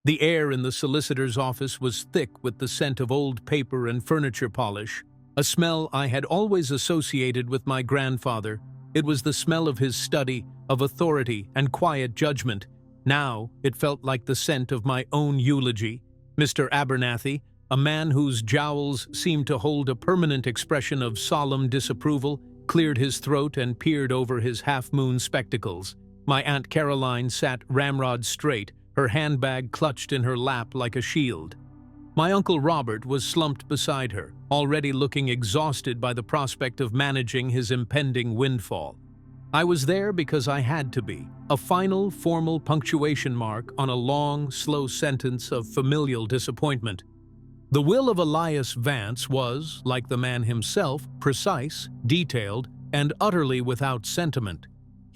The air in the solicitor's office was thick with the scent of old paper and furniture polish, a smell I had always associated with my grandfather. It was the smell of his study, of authority and quiet judgment. Now it felt like the scent of my own eulogy. Mr. Abernathy, a man whose jowls seemed to hold a permanent expression of solemn disapproval, cleared his throat and peered over his half-moon spectacles. My Aunt Caroline sat ramrod straight, her handbag clutched in her lap like a shield. My Uncle Robert was slumped beside her, already looking exhausted by the prospect of managing his impending windfall. I was there because I had to be, a final, formal punctuation mark on a long, slow sentence of familial disappointment. The will of Elias Vance was, like the man himself, precise, detailed, and utterly without sentiment.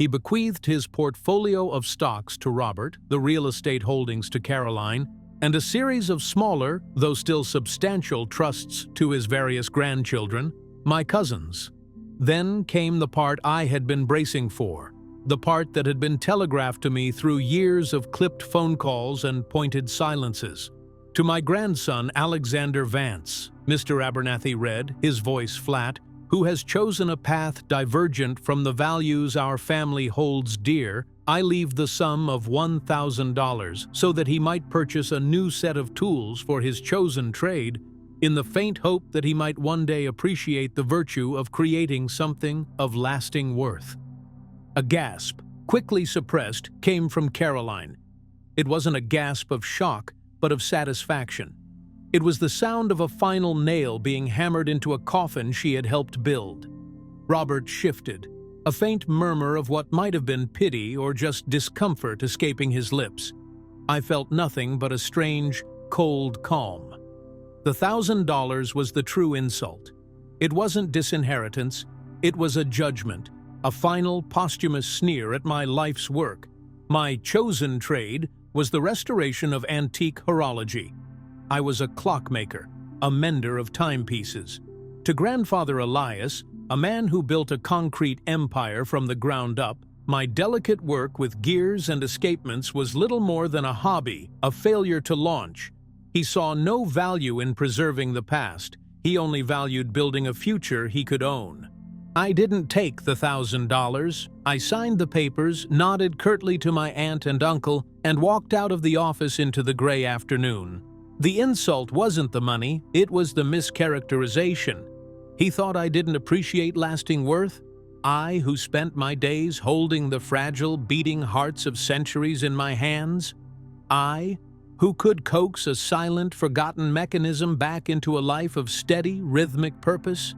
He bequeathed his portfolio of stocks to Robert, the real estate holdings to Caroline, and a series of smaller, though still substantial, trusts to his various grandchildren, my cousins. Then came the part I had been bracing for, the part that had been telegraphed to me through years of clipped phone calls and pointed silences. To my grandson, Alexander Vance, Mr. Abernathy read, his voice flat, who has chosen a path divergent from the values our family holds dear, I leave the sum of $1,000 so that he might purchase a new set of tools for his chosen trade, in the faint hope that he might one day appreciate the virtue of creating something of lasting worth. A gasp, quickly suppressed, came from Caroline. It wasn't a gasp of shock, but of satisfaction. It was the sound of a final nail being hammered into a coffin she had helped build. Robert shifted, a faint murmur of what might have been pity or just discomfort escaping his lips. I felt nothing but a strange, cold calm. The $1,000 was the true insult. It wasn't disinheritance, it was a judgment, a final posthumous sneer at my life's work. My chosen trade was the restoration of antique horology. I was a clockmaker, a mender of timepieces. To Grandfather Elias, a man who built a concrete empire from the ground up, my delicate work with gears and escapements was little more than a hobby, a failure to launch. He saw no value in preserving the past. He only valued building a future he could own. I didn't take the $1,000. I signed the papers, nodded curtly to my aunt and uncle, and walked out of the office into the gray afternoon. The insult wasn't the money, it was the mischaracterization. He thought I didn't appreciate lasting worth? I, who spent my days holding the fragile, beating hearts of centuries in my hands? I, who could coax a silent, forgotten mechanism back into a life of steady, rhythmic purpose?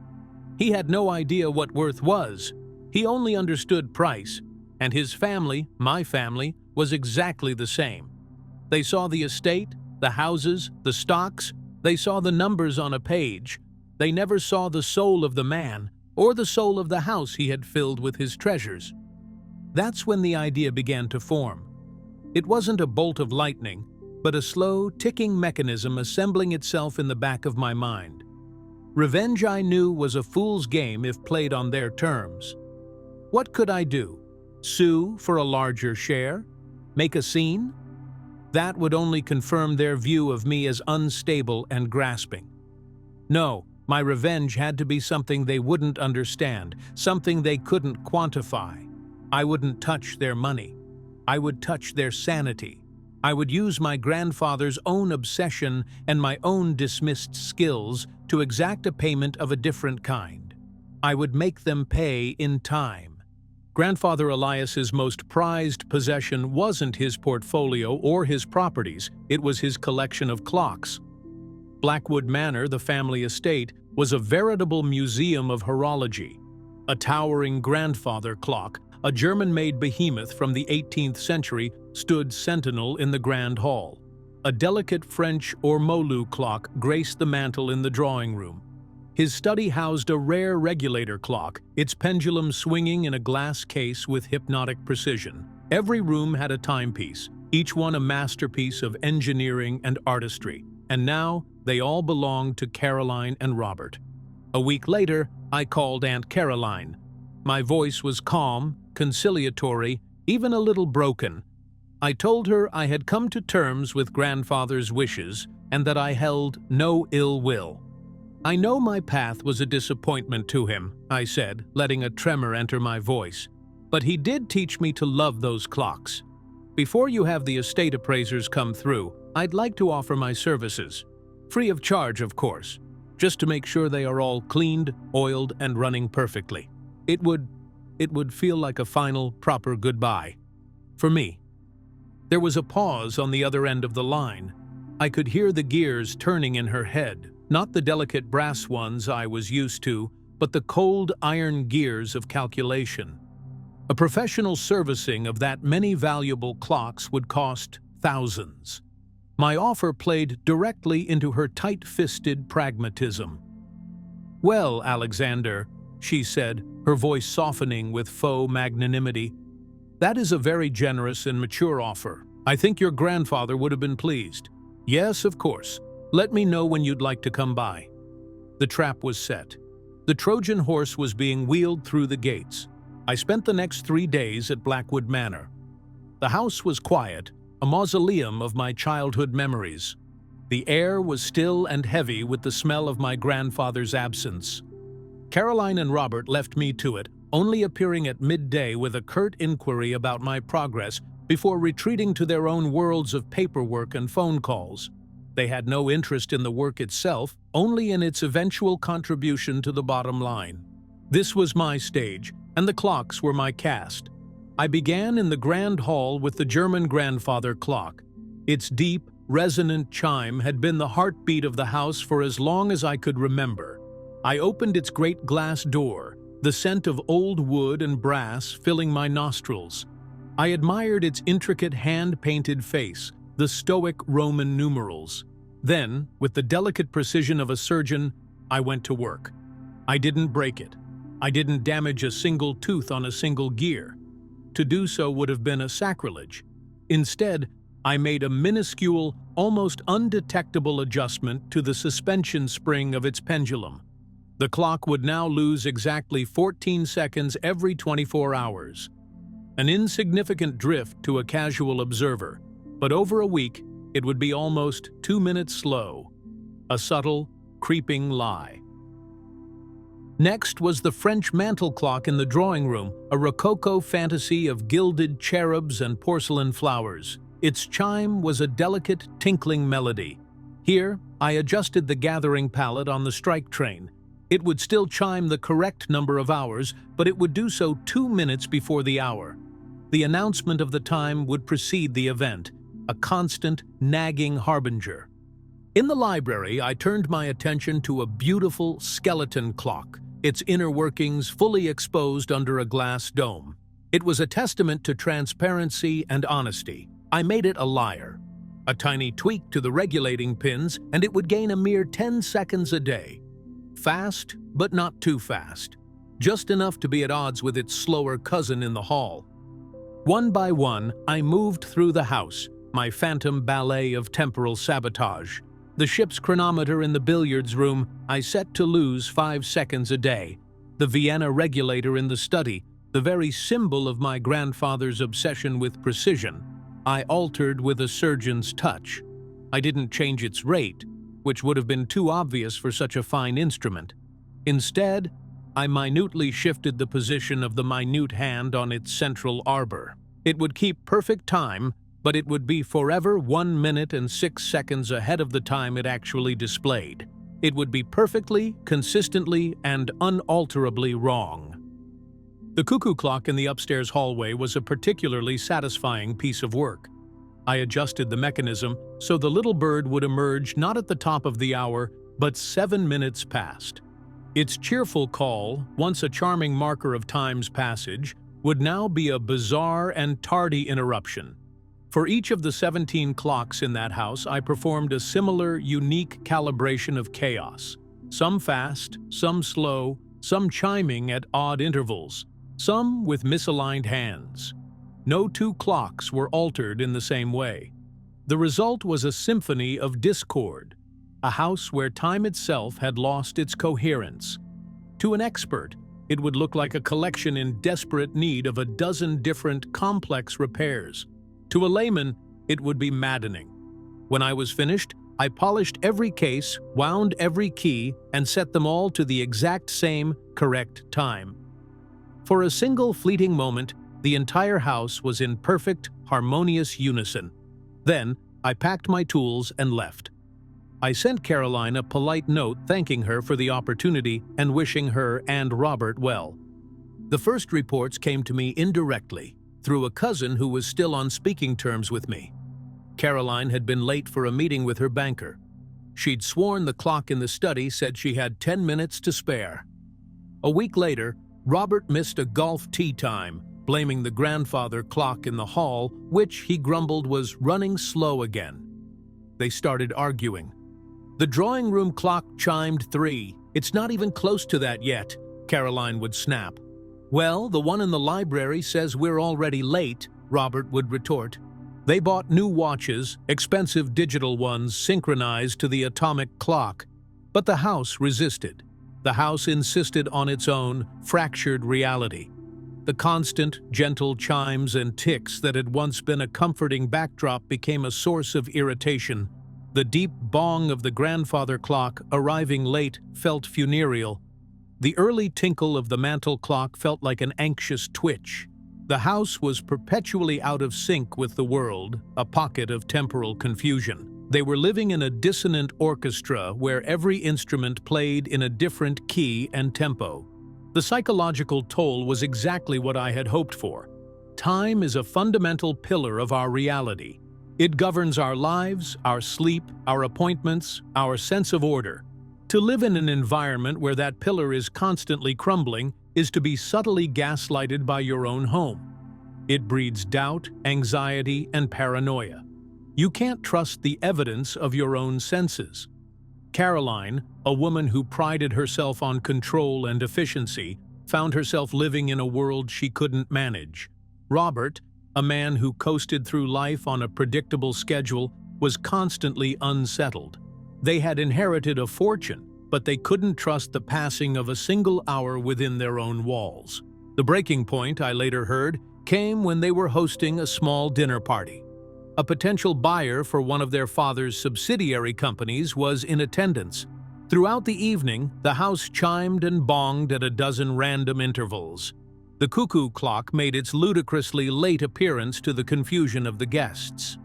He had no idea what worth was. He only understood price, and his family, my family, was exactly the same. They saw the estate, the houses, the stocks. They saw the numbers on a page. They never saw the soul of the man or the soul of the house he had filled with his treasures. That's when the idea began to form. It wasn't a bolt of lightning, but a slow, ticking mechanism assembling itself in the back of my mind. Revenge, I knew, was a fool's game if played on their terms. What could I do? Sue for a larger share? Make a scene? That would only confirm their view of me as unstable and grasping. No, my revenge had to be something they wouldn't understand, something they couldn't quantify. I wouldn't touch their money. I would touch their sanity. I would use my grandfather's own obsession and my own dismissed skills to exact a payment of a different kind. I would make them pay in time. Grandfather Elias's most prized possession wasn't his portfolio or his properties, it was his collection of clocks. Blackwood Manor, the family estate, was a veritable museum of horology. A towering grandfather clock, a German-made behemoth from the 18th century, stood sentinel in the grand hall. A delicate French ormolu clock graced the mantel in the drawing room. His study housed a rare regulator clock, its pendulum swinging in a glass case with hypnotic precision. Every room had a timepiece, each one a masterpiece of engineering and artistry, and now they all belonged to Caroline and Robert. A week later, I called Aunt Caroline. My voice was calm, conciliatory, even a little broken. I told her I had come to terms with grandfather's wishes and that I held no ill will. I know my path was a disappointment to him, I said, letting a tremor enter my voice. But he did teach me to love those clocks. Before you have the estate appraisers come through, I'd like to offer my services. Free of charge, of course, just to make sure they are all cleaned, oiled, and running perfectly. It would feel like a final, proper goodbye. For me. There was a pause on the other end of the line. I could hear the gears turning in her head, not the delicate brass ones I was used to, but the cold iron gears of calculation. A professional servicing of that many valuable clocks would cost thousands. My offer played directly into her tight-fisted pragmatism. "Well, Alexander," she said, her voice softening with faux magnanimity, "that is a very generous and mature offer. I think your grandfather would have been pleased. Yes, of course. Let me know when you'd like to come by." The trap was set. The Trojan horse was being wheeled through the gates. I spent the next 3 days at Blackwood Manor. The house was quiet, a mausoleum of my childhood memories. The air was still and heavy with the smell of my grandfather's absence. Caroline and Robert left me to it, only appearing at midday with a curt inquiry about my progress before retreating to their own worlds of paperwork and phone calls. They had no interest in the work itself, only in its eventual contribution to the bottom line. This was my stage, and the clocks were my cast. I began in the grand hall with the German grandfather clock. Its deep, resonant chime had been the heartbeat of the house for as long as I could remember. I opened its great glass door, the scent of old wood and brass filling my nostrils. I admired its intricate hand-painted face, the stoic Roman numerals. Then, with the delicate precision of a surgeon, I went to work. I didn't break it. I didn't damage a single tooth on a single gear. To do so would have been a sacrilege. Instead, I made a minuscule, almost undetectable adjustment to the suspension spring of its pendulum. The clock would now lose exactly 14 seconds every 24 hours. An insignificant drift to a casual observer, but over a week, it would be almost 2 minutes slow. A subtle, creeping lie. Next was the French mantel clock in the drawing room, a rococo fantasy of gilded cherubs and porcelain flowers. Its chime was a delicate, tinkling melody. Here, I adjusted the gathering pallet on the strike train. It would still chime the correct number of hours, but it would do so 2 minutes before the hour. The announcement of the time would precede the event, a constant, nagging harbinger. In the library, I turned my attention to a beautiful skeleton clock, its inner workings fully exposed under a glass dome. It was a testament to transparency and honesty. I made it a liar. A tiny tweak to the regulating pins, and it would gain a mere 10 seconds a day. Fast, but not too fast. Just enough to be at odds with its slower cousin in the hall. One by one, I moved through the house, my phantom ballet of temporal sabotage. The ship's chronometer in the billiards room I set to lose 5 seconds a day. The Vienna regulator in the study, the very symbol of my grandfather's obsession with precision, I altered with a surgeon's touch. I didn't change its rate, which would have been too obvious for such a fine instrument. Instead, I minutely shifted the position of the minute hand on its central arbor. It would keep perfect time, but it would be forever 1 minute and 6 seconds ahead of the time it actually displayed. It would be perfectly, consistently, and unalterably wrong. The cuckoo clock in the upstairs hallway was a particularly satisfying piece of work. I adjusted the mechanism so the little bird would emerge not at the top of the hour, but 7 minutes past. Its cheerful call, once a charming marker of time's passage, would now be a bizarre and tardy interruption. For each of the 17 clocks in that house, I performed a similar, unique calibration of chaos. Some fast, some slow, some chiming at odd intervals, some with misaligned hands. No two clocks were altered in the same way. The result was a symphony of discord, a house where time itself had lost its coherence. To an expert, it would look like a collection in desperate need of a dozen different complex repairs. To a layman, it would be maddening. When I was finished, I polished every case, wound every key, and set them all to the exact same, correct time. For a single fleeting moment, the entire house was in perfect, harmonious unison. Then, I packed my tools and left. I sent Caroline a polite note thanking her for the opportunity and wishing her and Robert well. The first reports came to me indirectly, through a cousin who was still on speaking terms with me. Caroline had been late for a meeting with her banker. She'd sworn the clock in the study said she had 10 minutes to spare. A week later, Robert missed a golf tee time, blaming the grandfather clock in the hall, which he grumbled was running slow again. They started arguing. "The drawing room clock chimed 3. It's not even close to that yet," Caroline would snap. "Well, the one in the library says we're already late," Robert would retort. They bought new watches, expensive digital ones synchronized to the atomic clock. But the house resisted. The house insisted on its own, fractured reality. The constant, gentle chimes and ticks that had once been a comforting backdrop became a source of irritation. The deep bong of the grandfather clock, arriving late, felt funereal. The early tinkle of the mantel clock felt like an anxious twitch. The house was perpetually out of sync with the world, a pocket of temporal confusion. They were living in a dissonant orchestra where every instrument played in a different key and tempo. The psychological toll was exactly what I had hoped for. Time is a fundamental pillar of our reality. It governs our lives, our sleep, our appointments, our sense of order. To live in an environment where that pillar is constantly crumbling is to be subtly gaslighted by your own home. It breeds doubt, anxiety, and paranoia. You can't trust the evidence of your own senses. Caroline, a woman who prided herself on control and efficiency, found herself living in a world she couldn't manage. Robert, a man who coasted through life on a predictable schedule, was constantly unsettled. They had inherited a fortune, but they couldn't trust the passing of a single hour within their own walls. The breaking point, I later heard, came when they were hosting a small dinner party. A potential buyer for one of their father's subsidiary companies was in attendance. Throughout the evening, the house chimed and bonged at a dozen random intervals. The cuckoo clock made its ludicrously late appearance to the confusion of the guests.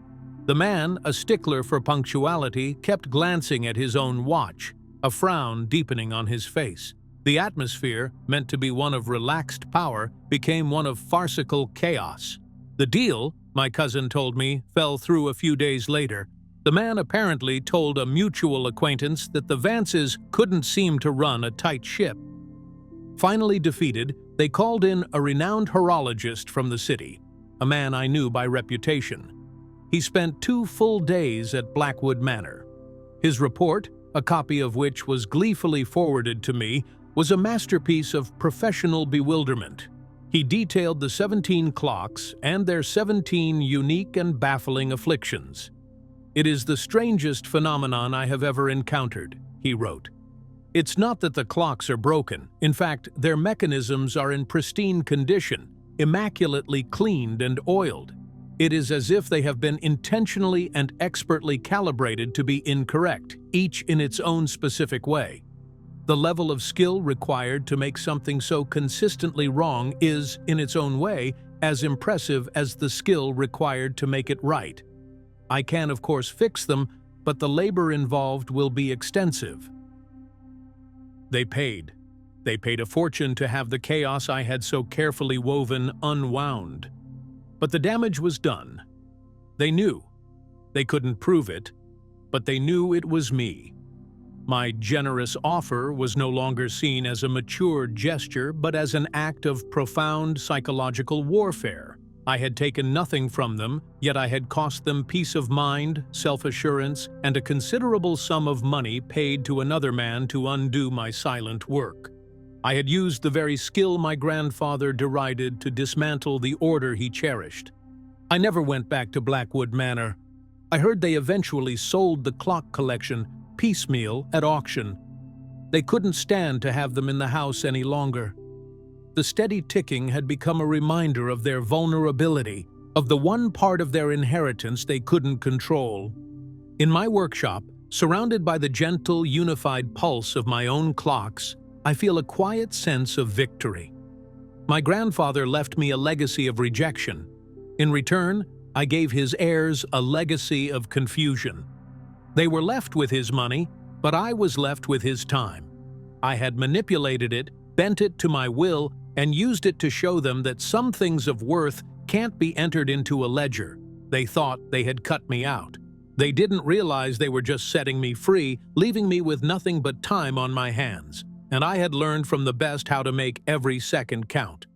The man, a stickler for punctuality, kept glancing at his own watch, a frown deepening on his face. The atmosphere, meant to be one of relaxed power, became one of farcical chaos. The deal, my cousin told me, fell through a few days later. The man apparently told a mutual acquaintance that the Vances couldn't seem to run a tight ship. Finally defeated, they called in a renowned horologist from the city, a man I knew by reputation. He spent 2 full days at Blackwood Manor. His report, a copy of which was gleefully forwarded to me, was a masterpiece of professional bewilderment. He detailed the 17 clocks and their 17 unique and baffling afflictions. "It is the strangest phenomenon I have ever encountered," he wrote. "It's not that the clocks are broken. In fact, their mechanisms are in pristine condition, immaculately cleaned and oiled. It is as if they have been intentionally and expertly calibrated to be incorrect, each in its own specific way. The level of skill required to make something so consistently wrong is, in its own way, as impressive as the skill required to make it right. I can, of course, fix them, but the labor involved will be extensive." They paid. They paid a fortune to have the chaos I had so carefully woven unwound. But the damage was done. They knew. They couldn't prove it, but they knew it was me. My generous offer was no longer seen as a mature gesture, but as an act of profound psychological warfare. I had taken nothing from them, yet I had cost them peace of mind, self-assurance, and a considerable sum of money paid to another man to undo my silent work. I had used the very skill my grandfather derided to dismantle the order he cherished. I never went back to Blackwood Manor. I heard they eventually sold the clock collection piecemeal at auction. They couldn't stand to have them in the house any longer. The steady ticking had become a reminder of their vulnerability, of the one part of their inheritance they couldn't control. In my workshop, surrounded by the gentle, unified pulse of my own clocks, I feel a quiet sense of victory. My grandfather left me a legacy of rejection. In return, I gave his heirs a legacy of confusion. They were left with his money, but I was left with his time. I had manipulated it, bent it to my will, and used it to show them that some things of worth can't be entered into a ledger. They thought they had cut me out. They didn't realize they were just setting me free, leaving me with nothing but time on my hands. And I had learned from the best how to make every second count.